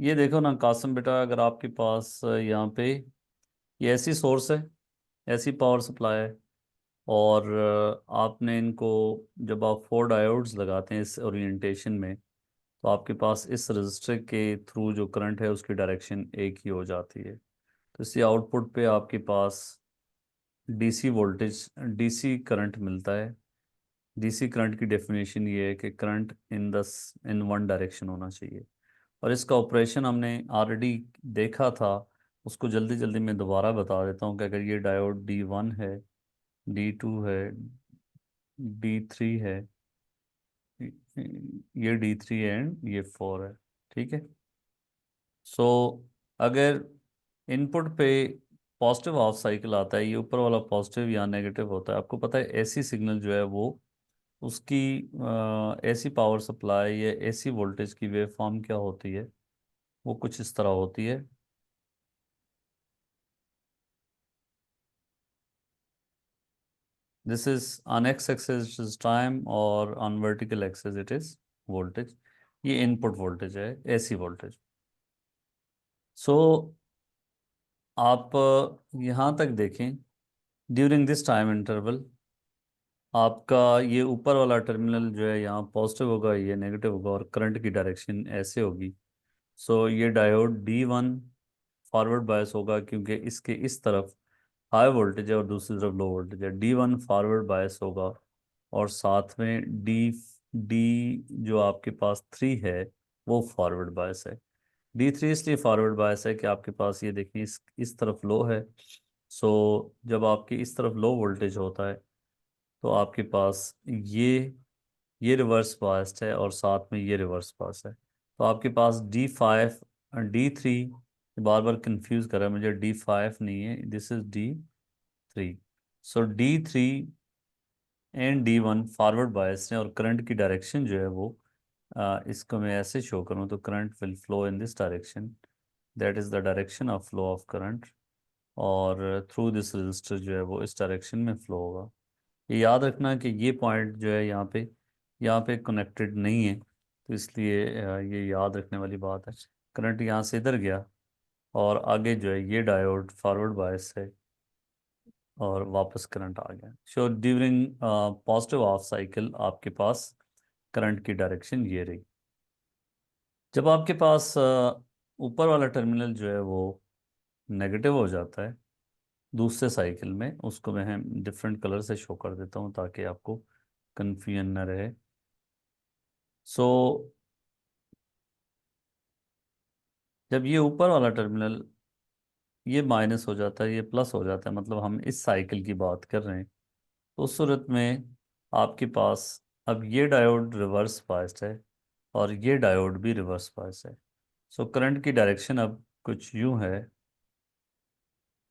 ये देखो ना कासिम बेटा, अगर आपके पास यहाँ पे ये ऐसी सोर्स है, ऐसी पावर सप्लाई है, और आपने इनको, जब आप फोर डायोड्स लगाते हैं इस ओरिएंटेशन में, तो आपके पास इस रजिस्टर के थ्रू जो करंट है उसकी डायरेक्शन एक ही हो जाती है। तो इसी आउटपुट पे आपके पास डीसी वोल्टेज, डीसी करंट मिलता है। डीसी करंट की डेफिनेशन ये है कि करंट इन वन डायरेक्शन होना चाहिए। और इसका ऑपरेशन हमने ऑलरेडी देखा था, उसको जल्दी जल्दी मैं दोबारा बता देता हूँ कि अगर ये डायोड D1 है, D2 है, D3 है, ये D3 है एंड ये 4 है। ठीक है। सो अगर इनपुट पे पॉजिटिव हाफ साइकिल आता है, ये ऊपर वाला पॉजिटिव या नेगेटिव होता है, आपको पता है एसी सिग्नल जो है वो उसकी एसी पावर सप्लाई या एसी वोल्टेज की वेव फॉर्म क्या होती है, वो कुछ इस तरह होती है। This is on X axis is time और on vertical axis it is voltage. ये इनपुट वोल्टेज है, एसी वोल्टेज। सो आप यहाँ तक देखें, ड्यूरिंग दिस टाइम इंटरवल आपका ये ऊपर वाला टर्मिनल जो है यहाँ पॉजिटिव होगा, ये नेगेटिव होगा, और करंट की डायरेक्शन ऐसे होगी। सो ये डायोड D1 फॉरवर्ड बायस होगा, क्योंकि इसके इस तरफ हाई वोल्टेज है और दूसरी तरफ लो वोल्टेज है। D1 फॉरवर्ड बायस होगा, और साथ में डी जो आपके पास 3 है वो फॉरवर्ड बायस है। D3 इसलिए फॉरवर्ड बायस है कि आपके पास ये देखिए इस तरफ लो है। सो जब आपकी इस तरफ लो वोल्टेज होता है तो आपके पास ये रिवर्स पास्ट है, और साथ में ये रिवर्स पास है। तो आपके पास D5, D3, बार बार कंफ्यूज कर रहा है मुझे, D5 नहीं है, this is D3। So D3 and D1 forward bias है, और करंट की डायरेक्शन जो है वो इसको मैं ऐसे शो करूँ तो current will flow in this direction, that is the direction of flow of current. और थ्रू दिस रजिस्टर जो है वो इस डायरेक्शन में फ्लो होगा। ये याद रखना कि ये पॉइंट जो है यहाँ पे कनेक्टेड नहीं है, तो इसलिए ये याद रखने वाली बात है। करंट यहाँ से इधर गया, और आगे जो है ये डायोड फॉरवर्ड बायस है, और वापस करंट आ गया। So during positive half cycle आपके पास करंट की डायरेक्शन ये रही। जब आपके पास ऊपर वाला टर्मिनल जो है वो नेगेटिव हो जाता है दूसरे साइकिल में, उसको मैं डिफरेंट कलर से शो कर देता हूँ ताकि आपको कन्फ्यूजन न रहे। सो जब ये ऊपर वाला टर्मिनल ये माइनस हो जाता है, ये प्लस हो जाता है, मतलब हम इस साइकिल की बात कर रहे हैं, तो उस सूरत में आपके पास अब ये डायोड रिवर्स बायस्ड है, और ये डायोड भी रिवर्स बायस्ड है। सो करंट की डायरेक्शन अब कुछ यूं है,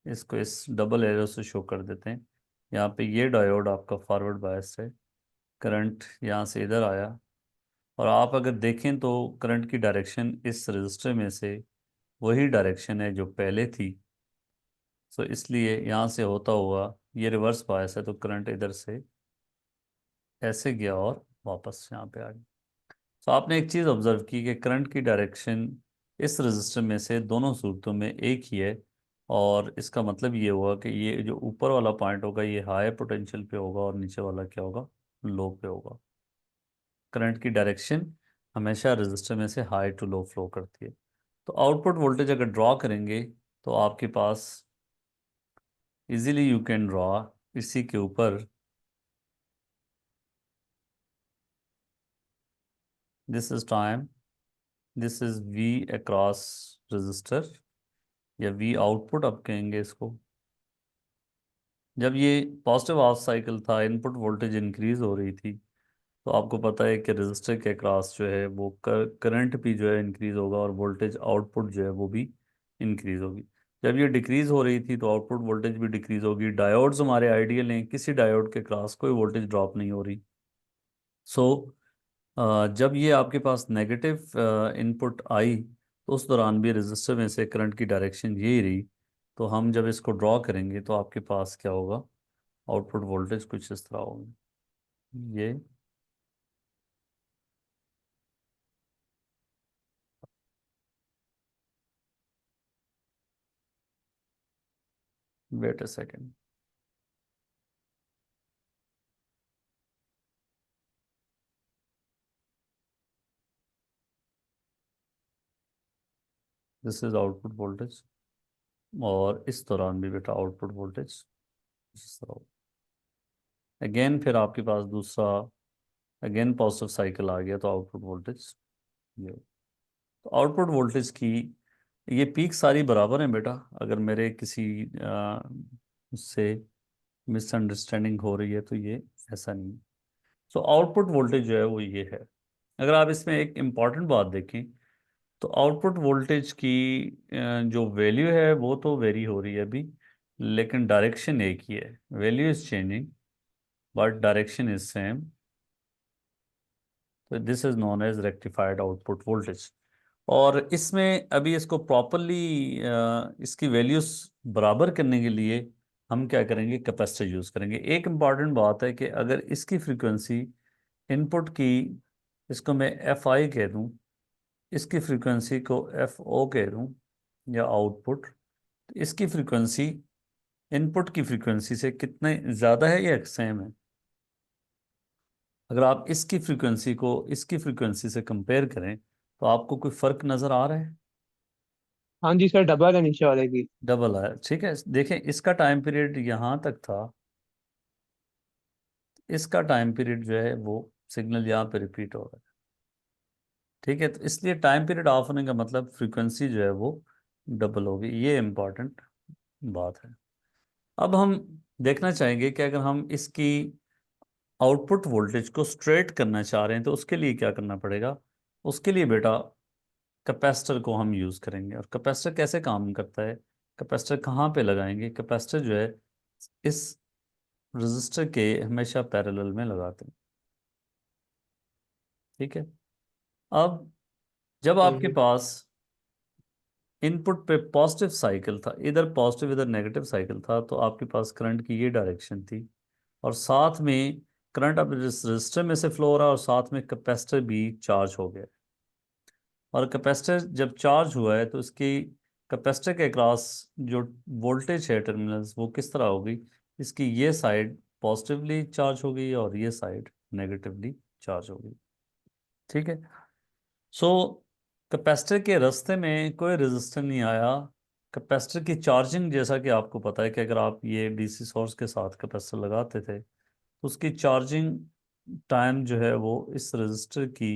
इसको इस डबल एरो से शो कर देते हैं। यहाँ पे ये डायोड आपका फॉरवर्ड बायस्ड है, करंट यहाँ से इधर आया, और आप अगर देखें तो करंट की डायरेक्शन इस रजिस्टर में से वही डायरेक्शन है जो पहले थी। सो इसलिए यहाँ से होता हुआ ये रिवर्स बायस है, तो करंट इधर से ऐसे गया और वापस यहाँ पे आ गया। सो आपने एक चीज़ ऑब्जर्व की कि करंट की डायरेक्शन इस रजिस्टर में से दोनों सूरतों में एक ही है, और इसका मतलब ये हुआ कि ये जो ऊपर वाला पॉइंट होगा ये हाई पोटेंशियल पे होगा, और नीचे वाला क्या होगा, लो पे होगा। करंट की डायरेक्शन हमेशा रजिस्टर में से हाई टू लो फ्लो करती है। तो आउटपुट वोल्टेज अगर ड्रॉ करेंगे तो आपके पास इजीली यू कैन ड्रॉ इसी के ऊपर, this is time, this is V across register, या V आउटपुट आप कहेंगे इसको। जब ये पॉजिटिव हाफ साइकिल था, इनपुट वोल्टेज इंक्रीज हो रही थी, तो आपको पता है कि रजिस्टर के अक्रॉस जो है वो करंट भी जो है इंक्रीज होगा, और वोल्टेज आउटपुट जो है वो भी इंक्रीज होगी। जब ये डिक्रीज हो रही थी तो आउटपुट वोल्टेज भी डिक्रीज होगी। डायोड्स हमारे आइडियल हैं, किसी डायोड के क्रॉस कोई वोल्टेज ड्रॉप नहीं हो रही। सो जब ये आपके पास नेगेटिव इनपुट आई, तो उस दौरान भी रजिस्टर में से करंट की डायरेक्शन यही रही। तो हम जब इसको ड्रॉ करेंगे तो आपके पास क्या होगा, आउटपुट वोल्टेज कुछ इस तरह होगी। ये wait a second. This is output voltage, और इस दौरान भी बेटा आउटपुट वोल्टेज इस तरह। अगेन फिर आपके पास दूसरा, अगेन पॉजिटिव साइकिल आ गया, तो आउटपुट वोल्टेज ये। तो आउटपुट वोल्टेज की ये पीक सारी बराबर हैं बेटा। अगर मेरे किसी उससे मिसअंडरस्टैंडिंग हो रही है तो ये ऐसा नहीं। सो आउटपुट वोल्टेज जो है वो ये है। अगर आप इसमें एक इम्पॉर्टेंट बात देखें, तो आउटपुट वोल्टेज की जो वैल्यू है वो तो वेरी हो रही है अभी, लेकिन डायरेक्शन एक ही है। Value is changing but direction is same. तो this is known as rectified output voltage. और इसमें अभी इसको प्रॉपरली इसकी वैल्यूज बराबर करने के लिए हम क्या करेंगे, कैपेसिटर यूज करेंगे। एक इम्पॉर्टेंट बात है कि अगर इसकी फ्रीक्वेंसी इनपुट की, इसको मैं एफ आई कह दूं, इसकी फ्रीक्वेंसी को एफ ओ कह दूं, या आउटपुट, तो इसकी फ्रीक्वेंसी इनपुट की फ्रीक्वेंसी से कितने ज़्यादा है या सेम है। अगर आप इसकी फ्रीक्वेंसी को इसकी फ्रीक्वेंसी से कंपेयर करें तो आपको कोई फ़र्क नज़र आ रहा है। हाँ जी सर, डबल है नीचे वाले की। डबल आया, ठीक है। देखें इसका टाइम पीरियड यहाँ तक था, इसका टाइम पीरियड जो है वो सिग्नल यहाँ पे रिपीट हो रहा है, ठीक है। तो इसलिए टाइम पीरियड ऑफ होने का मतलब फ्रीक्वेंसी जो है वो डबल होगी। ये इम्पॉर्टेंट बात है। अब हम देखना चाहेंगे कि अगर हम इसकी आउटपुट वोल्टेज को स्ट्रेट करना चाह रहे हैं तो उसके लिए क्या करना पड़ेगा। उसके लिए बेटा कैपेसिटर को हम यूज़ करेंगे। और कैपेसिटर कैसे काम करता है, कैपेसिटर कहाँ पे लगाएंगे, कैपेसिटर जो है इस रजिस्टर के हमेशा पैरेलल में लगाते हैं, ठीक है। अब जब जी आपके जी। पास इनपुट पे पॉजिटिव साइकिल था, इधर पॉजिटिव इधर नेगेटिव साइकिल था, तो आपके पास करंट की ये डायरेक्शन थी। और साथ में करंट अब इस रजिस्टर में से फ्लो हो रहा है, और साथ में कैपेसिटर भी चार्ज हो गया। और कैपेसिटर जब चार्ज हुआ है तो इसकी कैपेसिटर के अक्रॉस जो वोल्टेज है टर्मिनल्स, वो किस तरह होगी, इसकी ये साइड पॉजिटिवली चार्ज होगी और ये साइड नेगेटिवली चार्ज होगी, ठीक है। सो कैपेसिटर के रास्ते में कोई रेजिस्टर नहीं आया। कैपेसिटर की चार्जिंग, जैसा कि आपको पता है कि अगर आप ये डीसी सोर्स के साथ कैपेसिटर लगाते थे तो उसकी चार्जिंग टाइम जो है वो इस रेजिस्टर की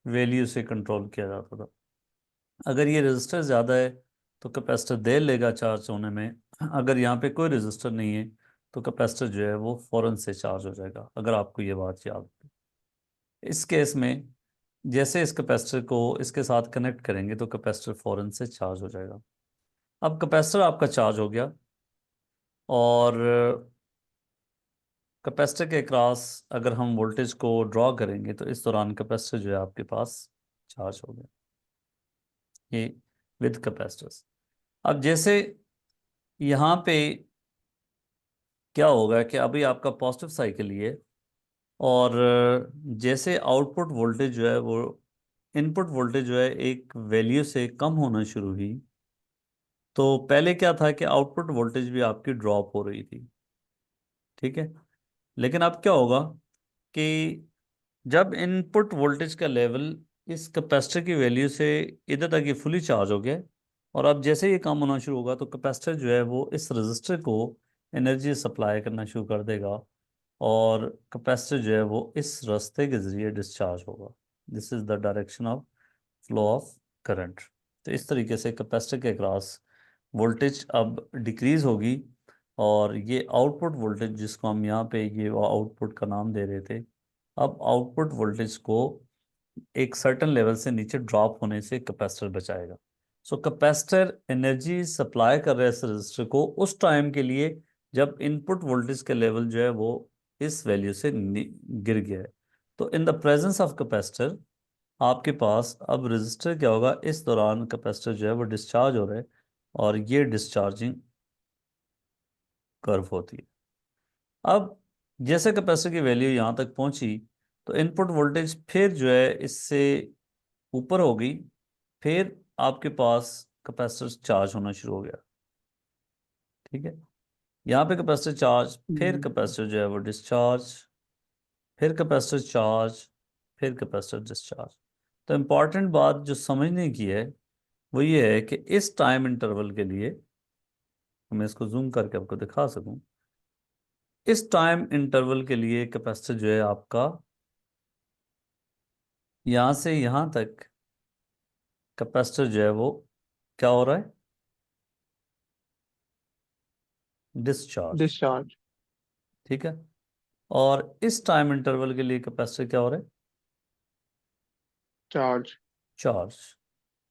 वैल्यू से कंट्रोल किया जाता था। अगर ये रेजिस्टर ज़्यादा है तो कैपेसिटर देर लेगा चार्ज होने में। अगर यहाँ पे कोई रेजिस्टर नहीं है तो कैपेसिटर जो है वो फ़ौरन से चार्ज हो जाएगा, अगर आपको ये बात याद हो। इस केस में जैसे इस कैपेसिटर को इसके साथ कनेक्ट करेंगे तो कैपेसिटर फ़ौरन से चार्ज हो जाएगा। अब कैपेसिटर आपका चार्ज हो गया, और कैपेसिटर के क्रॉस अगर हम वोल्टेज को ड्रॉ करेंगे तो इस दौरान कैपेसिटर जो है आपके पास चार्ज हो गया, ये विद कैपेसिटर्स। अब जैसे यहाँ पे क्या होगा कि अभी आपका पॉजिटिव साइकिल ही है, और जैसे आउटपुट वोल्टेज जो है वो इनपुट वोल्टेज जो है एक वैल्यू से कम होना शुरू हुई। तो पहले क्या था कि आउटपुट वोल्टेज भी आपकी ड्रॉप हो रही थी, ठीक है। लेकिन अब क्या होगा कि जब इनपुट वोल्टेज का लेवल इस कैपेसिटर की वैल्यू से इधर तक ये फुली चार्ज हो गया, और अब जैसे ये काम होना शुरू होगा तो कैपेसिटर जो है वो इस रजिस्टर को एनर्जी सप्लाई करना शुरू कर देगा, और कैपेसिटर जो है वो इस रास्ते के ज़रिए डिस्चार्ज होगा। This is the direction of flow of current. तो इस तरीके से कैपेसिटर के अक्रॉस वोल्टेज अब डिक्रीज होगी, और ये आउटपुट वोल्टेज जिसको हम यहाँ पे ये आउटपुट का नाम दे रहे थे, अब आउटपुट वोल्टेज को एक सर्टेन लेवल से नीचे ड्रॉप होने से कैपेसिटर बचाएगा। सो कैपेसिटर एनर्जी सप्लाई कर रहा है इस रजिस्टर को उस टाइम के लिए जब इनपुट वोल्टेज का लेवल जो है वो इस वैल्यू से गिर गया है। तो in the presence of capacitor आपके पास अब रजिस्टर क्या होगा, इस दौरान कैपेसिटर जो है वो डिस्चार्ज हो रहा है, और ये डिस्चार्जिंग कर्व होती है। अब जैसे कैपेसिटर की वैल्यू यहाँ तक पहुंची तो इनपुट वोल्टेज फिर जो है इससे ऊपर हो गई, फिर आपके पास कैपेसिटर चार्ज होना शुरू हो गया, ठीक है। यहाँ पे कैपेसिटर चार्ज, फिर हम्म, कैपेसिटर जो है वो डिस्चार्ज, फिर कैपेसिटर चार्ज, फिर कैपेसिटर डिस्चार्ज। तो इम्पॉर्टेंट बात जो समझने की है वो ये है कि इस टाइम इंटरवल के लिए, मैं इसको जूम करके आपको दिखा सकूं, इस टाइम इंटरवल के लिए कैपेसिटर जो है आपका यहां से यहां तक कैपेसिटर जो है वो क्या हो रहा है, डिस्चार्ज। डिस्चार्ज। ठीक है। और इस टाइम इंटरवल के लिए कैपेसिटर क्या हो रहा है, चार्ज। चार्ज।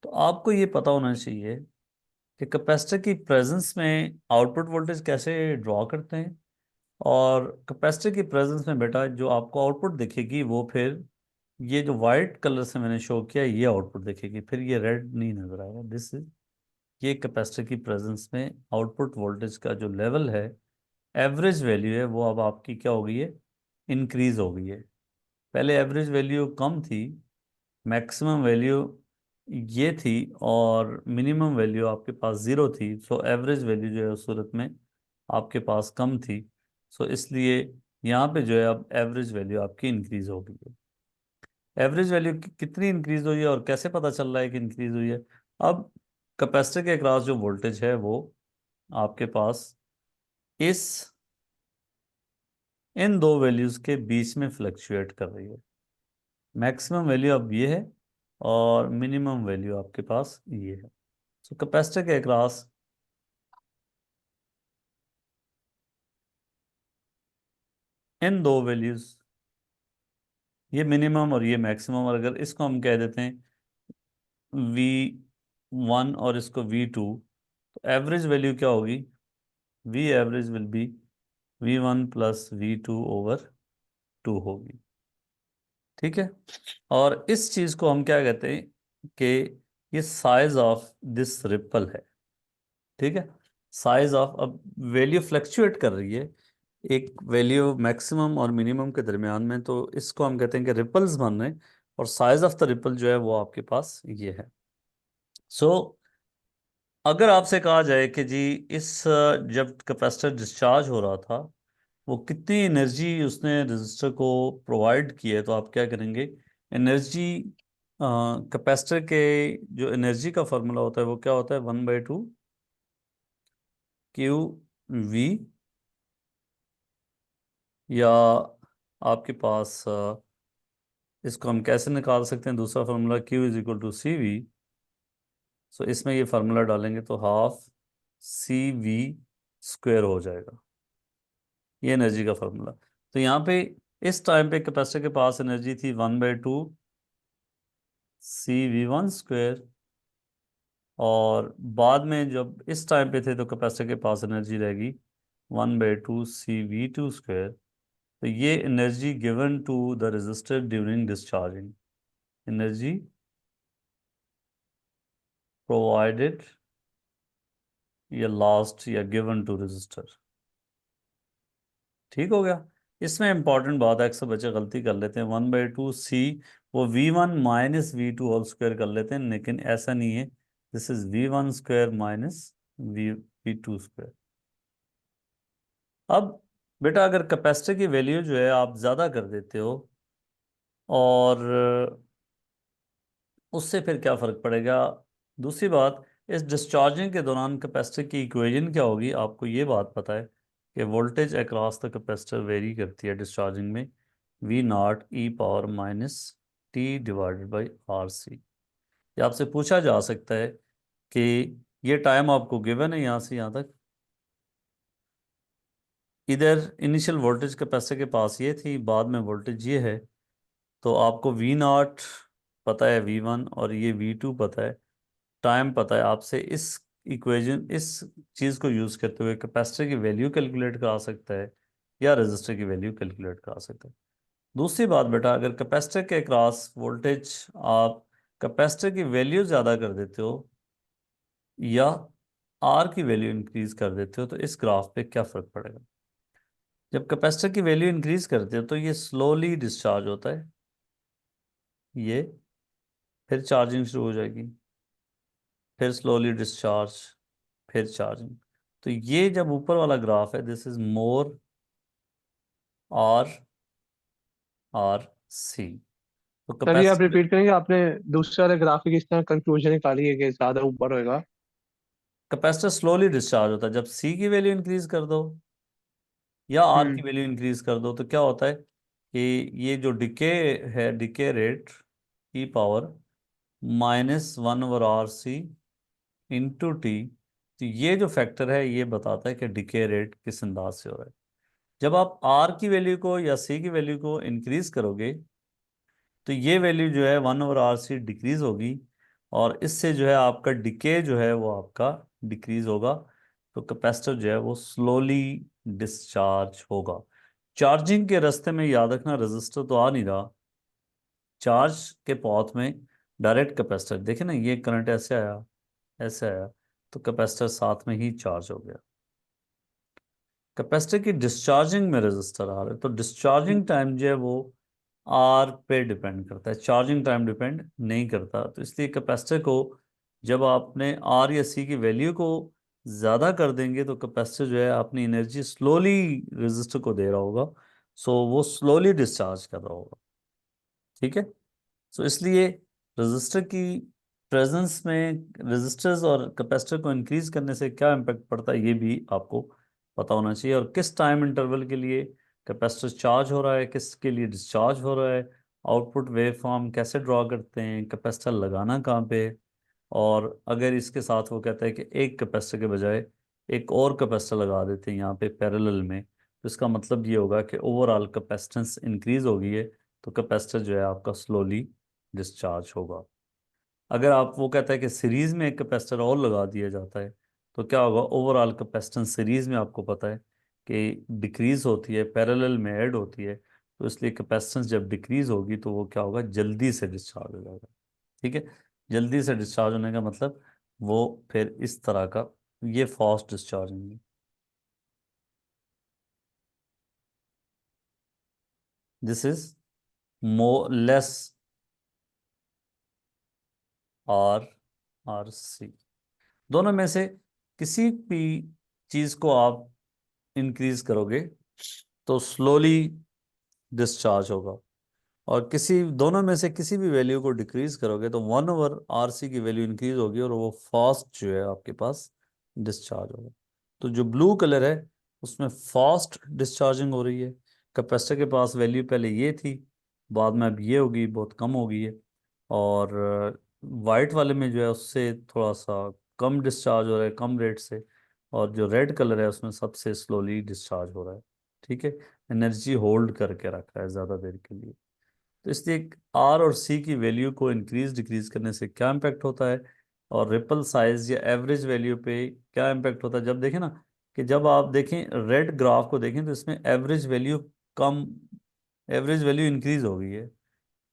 तो आपको ये पता होना चाहिए कि कैपेसिटर की प्रेजेंस में आउटपुट वोल्टेज कैसे ड्रॉ करते हैं, और कैपेसिटर की प्रेजेंस में बेटा जो आपको आउटपुट दिखेगी वो फिर ये जो वाइट कलर से मैंने शो किया ये आउटपुट दिखेगी, फिर ये रेड नहीं नजर आएगा। दिस इज, ये कैपेसिटर की प्रेजेंस में आउटपुट वोल्टेज का जो लेवल है, एवरेज वैल्यू है, वो अब आपकी क्या हो गई है, इंक्रीज हो गई है। पहले एवरेज वैल्यू कम थी, मैक्सिमम वैल्यू ये थी, और मिनिमम वैल्यू आपके पास ज़ीरो थी। सो एवरेज वैल्यू जो है उस सूरत में आपके पास कम थी। सो इसलिए यहाँ पे जो है अब एवरेज वैल्यू आपकी इंक्रीज हो गई है। एवरेज वैल्यू कितनी इंक्रीज हुई है और कैसे पता चल रहा है कि इंक्रीज हुई है? अब कैपेसिटर के अक्रॉस जो वोल्टेज है वो आपके पास इस इन दो वैल्यूज के बीच में फ्लक्चुएट कर रही है। मैक्सिमम वैल्यू अब ये है और मिनिमम वैल्यू आपके पास ये है। सो कैपेसिटर के अक्रॉस इन दो वैल्यूज, ये मिनिमम और ये मैक्सिमम, और अगर इसको हम कह देते हैं V1 और इसको V2, तो एवरेज वैल्यू क्या होगी, V average will be V1 plus V2 over 2 होगी। ठीक है। और इस चीज को हम क्या कहते हैं कि ये साइज ऑफ दिस रिपल है। ठीक है। साइज ऑफ, अब वैल्यू फ्लक्चुएट कर रही है एक वैल्यू मैक्सिमम और मिनिमम के दरमियान में, तो इसको हम कहते हैं कि रिपल्स बन रहे हैं, और साइज ऑफ द रिपल जो है वो आपके पास ये है। सो अगर आपसे कहा जाए कि जी इस जब कैपेसिटर डिस्चार्ज हो रहा था वो कितनी एनर्जी उसने रजिस्टर को प्रोवाइड की है, तो आप क्या करेंगे, एनर्जी, कैपेसिटर के जो एनर्जी का फॉर्मूला होता है वो क्या होता है, 1/2 क्यू वी, या आपके पास इसको हम कैसे निकाल सकते हैं, दूसरा formula Q is equal to C V. So इसमें ये फार्मूला डालेंगे तो हाफ सी वी स्क्वेयर हो जाएगा, ये एनर्जी का फार्मूला। तो यहाँ पे इस टाइम पे कैपेसिटर के पास एनर्जी थी 1/2 CV1 स्क्वेयर, और बाद में जब इस टाइम पे थे तो कैपेसिटर के पास एनर्जी रहेगी 1/2 CV2 स्क्वेयर। तो ये energy given to the resistor during discharging, energy provided या लास्ट या गिवन टू रजिस्टर। ठीक हो गया। इसमें इंपॉर्टेंट बात है, अक्सर बच्चे गलती कर लेते हैं, 1/2 सी वो V1 minus V2 whole square कर लेते हैं, लेकिन ऐसा नहीं है। This is V1 square minus V2 square. अब बेटा अगर कैपेसिटर की वैल्यू जो है आप ज़्यादा कर देते हो, और उससे फिर क्या फ़र्क पड़ेगा, दूसरी बात, इस डिस्चार्जिंग के दौरान कैपेसिटर की इक्वेशन क्या होगी, आपको ये बात पता है कि voltage across the capacitor very करती है डिस्चार्जिंग में, V0 e⁻t/RC। ये आपसे पूछा जा सकता है कि ये टाइम आपको गिवन है यहाँ से यहाँ तक, इधर इनिशियल वोल्टेज कैपेसिटर के पास ये थी, बाद में वोल्टेज ये है, तो आपको V0 पता है, V1 और ये V2 पता है, टाइम पता है, आपसे इस इक्वेशन, इस चीज़ को यूज़ करते हुए कैपेसिटर की वैल्यू कैलकुलेट करा सकता है या रजिस्टर की वैल्यू कैलकुलेट करा सकता है। दूसरी बात बेटा, अगर कैपेसिटर के क्रॉस वोल्टेज आप कैपेसिटर की वैल्यू ज़्यादा कर देते हो या आर की वैल्यू इंक्रीज कर देते हो, तो इस ग्राफ पे क्या फ़र्क पड़ेगा? जब कैपेसिटर की वैल्यू इंक्रीज करते हो तो ये स्लोली डिस्चार्ज होता है, ये फिर चार्जिंग शुरू हो जाएगी, फिर स्लोली डिस्चार्ज, फिर चार्जिंग। तो ये जब ऊपर वाला ग्राफ है, this is more R R C. तो सर ये आप कैपेसिटर, रिपीट करेंगे, आपने दूसरे वाले ग्राफिक इस तरह कंक्लूजन निकाली है कि ज्यादा ऊपर होएगा। कैपेसिटर स्लोली डिस्चार्ज होता है जब सी की वैल्यू इंक्रीज कर दो या आर की हम्म। वैल्यू इंक्रीज कर दो, तो क्या होता है कि ये जो डिके है, डिके रेट ई पावर -1/RC इंटू टी, तो ये जो फैक्टर है ये बताता है कि डिके रेट किस अंदाज से हो रहा है। जब आप आर की वैल्यू को या सी की वैल्यू को इंक्रीज करोगे, तो ये वैल्यू जो है 1/RC डिक्रीज होगी, और इससे जो है आपका डिके जो है वो आपका डिक्रीज होगा। तो कैपेसिटर जो है वो स्लोली डिस्चार्ज होगा। चार्जिंग के रास्ते में याद रखना, रेजिस्टर तो आ नहीं रहा, चार्ज के पॉथ में डायरेक्ट कैपेसिटर, देखे ना ये करंट ऐसे आया, ऐसे आया, तो कैपेसिटर साथ में ही चार्ज हो गया। कैपेसिटर की डिस्चार्जिंग में रेजिस्टर आ रहा है, तो डिस्चार्जिंग टाइम जो है वो आर पे डिपेंड करता है, चार्जिंग टाइम डिपेंड नहीं करता। तो इसलिए कैपेसिटर को जब आपने आर या सी की वैल्यू को ज़्यादा कर देंगे, तो कैपेसिटर जो है अपनी एनर्जी स्लोली रेजिस्टर को दे रहा होगा, सो वो स्लोली डिस्चार्ज कर रहा होगा। ठीक है। सो इसलिए रेजिस्टर की प्रेजेंस में, रेजिस्टर्स और कैपेसिटर को इंक्रीज करने से क्या इम्पैक्ट पड़ता है ये भी आपको पता होना चाहिए, और किस टाइम इंटरवल के लिए कैपेसिटर चार्ज हो रहा है, किसके लिए डिस्चार्ज हो रहा है, आउटपुट वेव फॉर्म कैसे ड्रॉ करते हैं, कैपेसिटर लगाना कहाँ पे। और अगर इसके साथ वो कहता है कि एक कैपेसिटर के बजाय एक और कैपेसिटर लगा देते हैं यहाँ पे पैरेलल में, तो इसका मतलब ये होगा कि ओवरऑल कैपेसिटेंस इंक्रीज हो गई है, तो कैपेसिटर जो है आपका स्लोली डिस्चार्ज होगा। अगर आप, वो कहता है कि सीरीज में एक कैपेसिटर और लगा दिया जाता है, तो क्या होगा, ओवरऑल कैपेसिटेंस सीरीज में आपको पता है कि डिक्रीज होती है, पैरेलल में ऐड होती है, तो इसलिए कैपेसिटेंस जब डिक्रीज होगी तो वो क्या होगा, जल्दी से डिस्चार्ज हो जाएगा। ठीक है। जल्दी से डिस्चार्ज होने का मतलब वो फिर इस तरह का, ये फास्ट डिस्चार्जिंग है। This is more less R R C. दोनों में से किसी भी चीज को आप इंक्रीज करोगे तो स्लोली डिस्चार्ज होगा, और किसी दोनों में से किसी भी वैल्यू को डिक्रीज करोगे तो 1/RC की वैल्यू इंक्रीज होगी, और वो फास्ट जो है आपके पास डिस्चार्ज होगा। तो जो ब्लू कलर है उसमें फास्ट डिस्चार्जिंग हो रही है, कैपेसिटर के पास वैल्यू पहले ये थी, बाद में अब ये होगी, बहुत कम हो गई है। और वाइट वाले में जो है उससे थोड़ा सा कम डिस्चार्ज हो रहा है, कम रेट से। और जो रेड कलर है उसमें सबसे स्लोली डिस्चार्ज हो रहा है। ठीक है। एनर्जी होल्ड करके रख रहा है ज़्यादा देर के लिए। तो इसलिए आर और सी की वैल्यू को इंक्रीज डिक्रीज करने से क्या इम्पैक्ट होता है, और रिपल साइज या एवरेज वैल्यू पे क्या इम्पैक्ट होता है, जब देखें ना, कि जब आप देखें रेड ग्राफ को देखें तो इसमें एवरेज वैल्यू कम, एवरेज वैल्यू इंक्रीज हो गई है।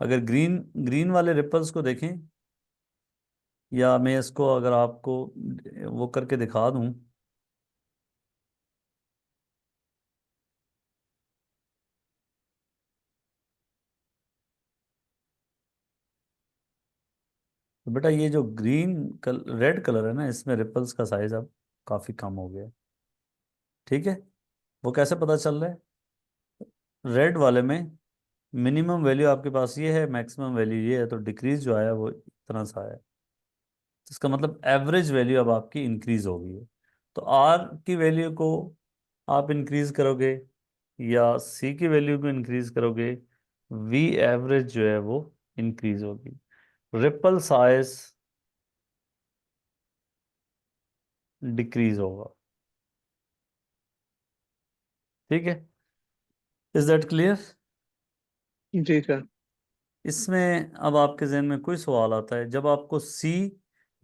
अगर ग्रीन ग्रीन वाले रिपल्स को देखें, या मैं इसको अगर आपको वो करके दिखा दूं, तो बेटा ये जो रेड कलर है ना, इसमें रिपल्स का साइज अब काफ़ी कम हो गया है। ठीक है। वो कैसे पता चल रहा है, रेड वाले में मिनिमम वैल्यू आपके पास ये है, मैक्सिमम वैल्यू ये है, तो डिक्रीज जो आया वो इतना सा आया। तो इसका मतलब एवरेज वैल्यू अब आपकी इंक्रीज हो गई है। तो आर की वैल्यू को आप इंक्रीज करोगे या सी की वैल्यू को इंक्रीज करोगे, वी एवरेज जो है वो इंक्रीज होगी, रिपल साइज डिक्रीज होगा। ठीक है। Is that clear. जी सर। इसमें अब आपके जहन में कोई सवाल आता है, जब आपको सी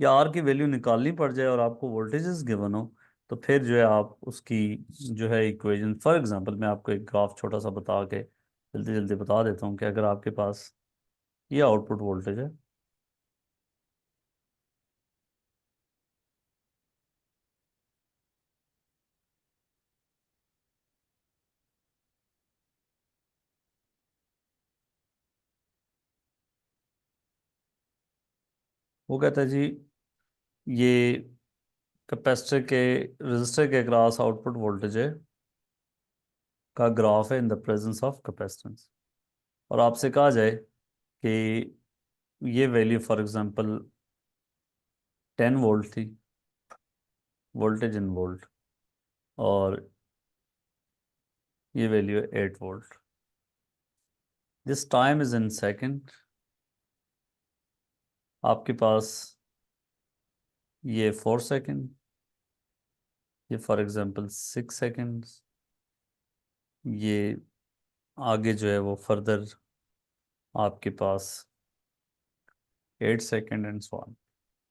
या आर की वैल्यू निकालनी पड़ जाए और आपको वोल्टेजेस गिवन हो, तो फिर जो है आप उसकी जो है इक्वेशन, फॉर एग्जांपल मैं आपको एक ग्राफ छोटा सा बता के जल्दी जल्दी बता देता हूँ कि अगर आपके पास ये आउटपुट वोल्टेज है, वो कहता है जी ये कैपेसिटर के रजिस्टर के अक्रॉस आउटपुट वोल्टेज है का ग्राफ है in the presence of capacitance, और आपसे कहा जाए कि ये वैल्यू फॉर एग्जांपल 10 वोल्ट थी, वोल्टेज इन वोल्ट, और ये वैल्यू है 8 volt. This time is in second. आपके पास ये 4 सेकंड, ये फॉर एग्जांपल 6 सेकंड्स, ये आगे जो है वो फर्दर आपके पास 8 सेकंड एंड सो ऑन।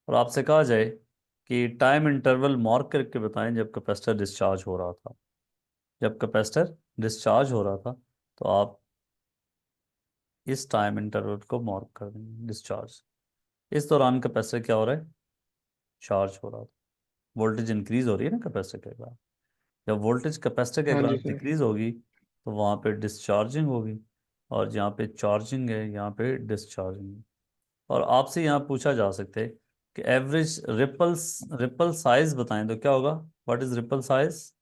और आपसे कहा जाए कि टाइम इंटरवल मार्क करके बताएं जब कैपेसिटर डिस्चार्ज हो रहा था। जब कैपेसिटर डिस्चार्ज हो रहा था तो आप इस टाइम इंटरवल को मार्क कर देंगे, डिस्चार्ज। इस दौरान कैपेसिटर क्या हो रहा है? चार्ज हो रहा था। वोल्टेज इंक्रीज हो रही है ना कैपेसिटर के बाद। जब वोल्टेज कैपेसिटर के हाँ जी अक्रॉस सर। डिक्रीज होगी तो वहाँ पे डिस्चार्जिंग होगी, और जहाँ पे चार्जिंग है यहाँ पे डिस्चार्जिंग है। और आपसे यहाँ पूछा जा सकता है कि एवरेज रिपल साइज बताएं तो क्या होगा? What is ripple size?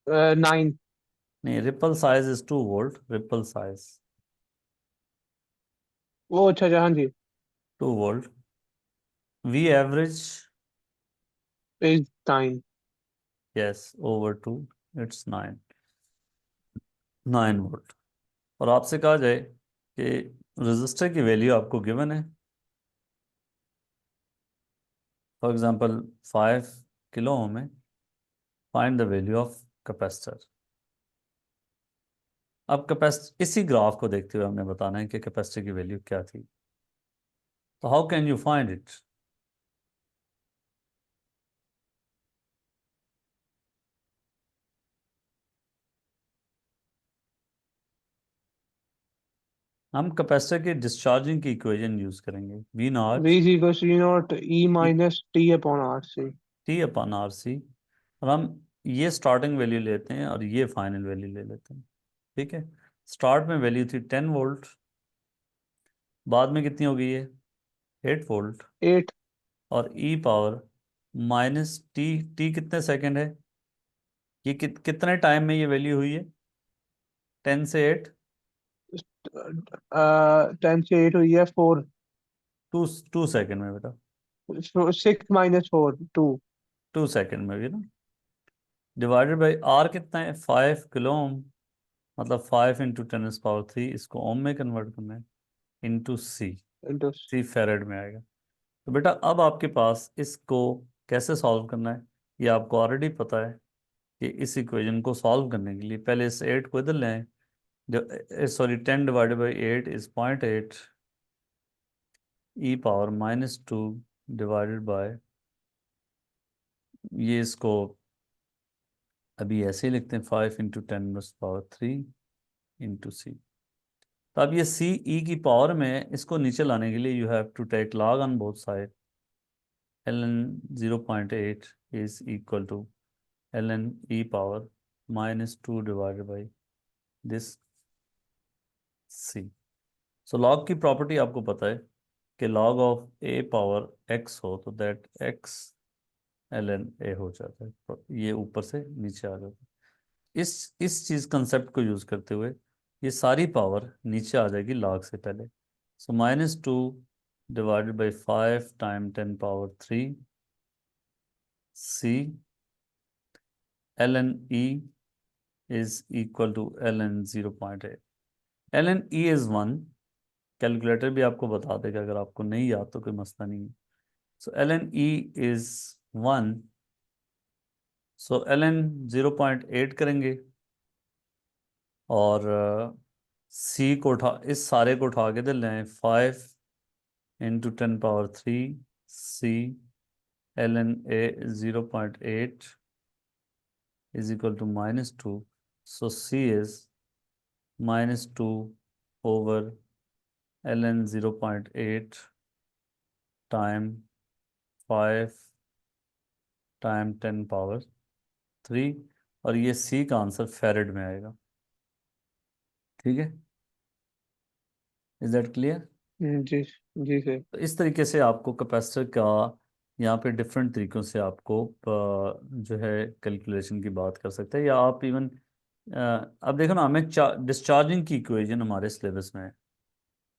9। नहीं, ripple size is 2 volt. Ripple size वो अच्छा अच्छा, हाँ जी। 2 volt. V average, is 9। Yes, over 2, it's 9 volt. और आपसे कहा जाए कि रेजिस्टर की वैल्यू आपको गिवन है, फॉर एग्जांपल 5 किलो ओम में, find the value of capacitor. अब कैपेसिटर, इसी ग्राफ को देखते हुए हमने बताना है कि कैपेसिटर की वैल्यू क्या थी। तो how can you find it? हम कैपेसिटर की डिस्चार्जिंग की इक्वेशन यूज करेंगे, V V naught is equals to E naught E minus T upon RC। T upon R C. और हम ये स्टार्टिंग वैल्यू लेते हैं और ये फाइनल वैल्यू ले लेते हैं। ठीक है, स्टार्ट में वैल्यू थी 10 वोल्ट, बाद में कितनी हो गई है? 8 वोल्ट। 8। और ई पावर माइनस टी, टी कितने सेकंड है? ये कितने टाइम में ये वैल्यू हुई है? 10 से 8, 10 से 8 हुई है 4। 2 सेकंड में बेटा, 6 minus 4 2। 2 सेकंड में भी ना। डिवाइडेड बाई आर कितना है? 5 किलो ओम, मतलब 5 इंटू 10 पावर 3, इसको ओम में कन्वर्ट करना है, इंटू सी, into। सी फेरेड में आएगा। तो बेटा अब आपके पास इसको कैसे सॉल्व करना है, ये आपको ऑलरेडी पता है कि इस इक्वेशन को सॉल्व करने के लिए पहले इस 8 को इधर ले आए। Sorry, 10 divided by 8 is 0.8, E power -2 divided by, ये इसको अभी ऐसे ही लिखते हैं, 5 इंटू 10 पावर 3 इंटू सी। तो अब ये सी ई की पावर में इसको नीचे लाने के लिए you have to take log on both side. ln 0.8 is equal to ln e power -2 divided by this C. So log की प्रॉपर्टी आपको पता है कि log of A power x हो तो दैट x ln a हो जाता है, तो ये ऊपर से नीचे आ जाता है। इस चीज कंसेप्ट को यूज करते हुए ये सारी पावर नीचे आ जाएगी log से पहले। So -2 divided by 5 time 10 power 3 C ln e is equal to ln 0.8। ln e is 1, calculator भी आपको बता देगा, अगर आपको नहीं याद तो कोई मसला नहीं है। सो ln e is 1, so ln 0.8 करेंगे, और सी को उठा, इस सारे को उठा के दे लें, 5 into 10 power 3 C ln a 0.8 is equal to -2, so c is -2 over ln 0.8 time 5 time 10 power 3, और ये सी का आंसर फेरेड में आएगा। ठीक है, इज दैट क्लियर? जी। जी सर। तो इस तरीके से आपको कैपेसिटर का यहाँ पे डिफरेंट तरीक़ों से आपको जो है कैलकुलेशन की बात कर सकते हैं, या आप इवन अब देखो ना, हमें डिस्चार्जिंग की इक्वेशन हमारे सिलेबस में है,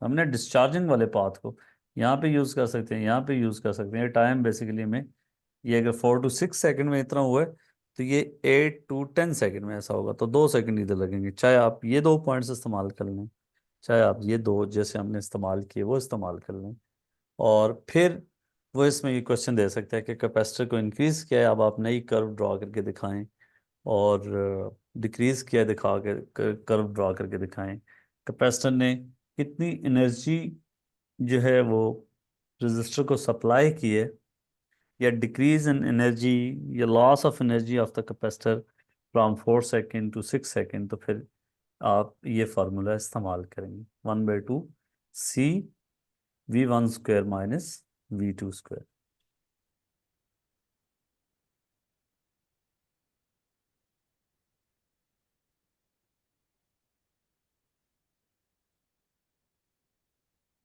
हमने डिस्चार्जिंग वाले पाथ को यहाँ पे यूज़ कर सकते हैं, यहाँ पे यूज़ कर सकते हैं। टाइम बेसिकली में ये अगर 4 to 6 सेकंड में इतना हुआ है, तो ये 8 to 10 सेकंड में ऐसा होगा, तो 2 सेकंड इधर लगेंगे, चाहे आप ये दो पॉइंट्स इस्तेमाल कर लें, चाहे आप ये दो जैसे हमने इस्तेमाल किए वो इस्तेमाल कर लें। और फिर वो इसमें ये क्वेश्चन दे सकता है कि कैपेसिटर को इंक्रीज किया है, अब आप नई कर्व ड्रॉ करके दिखाएं, और डिक्रीज किया है, दिखा के कर्व ड्रॉ करके दिखाएं, कैपेसिटर ने कितनी एनर्जी जो है वो रजिस्टर को सप्लाई की है, या डिक्रीज इन एनर्जी या loss of energy of the capacitor from 4 second to 6 second, तो फिर आप ये फार्मूला इस्तेमाल करेंगे, 1/2 C V1 square minus V2 square.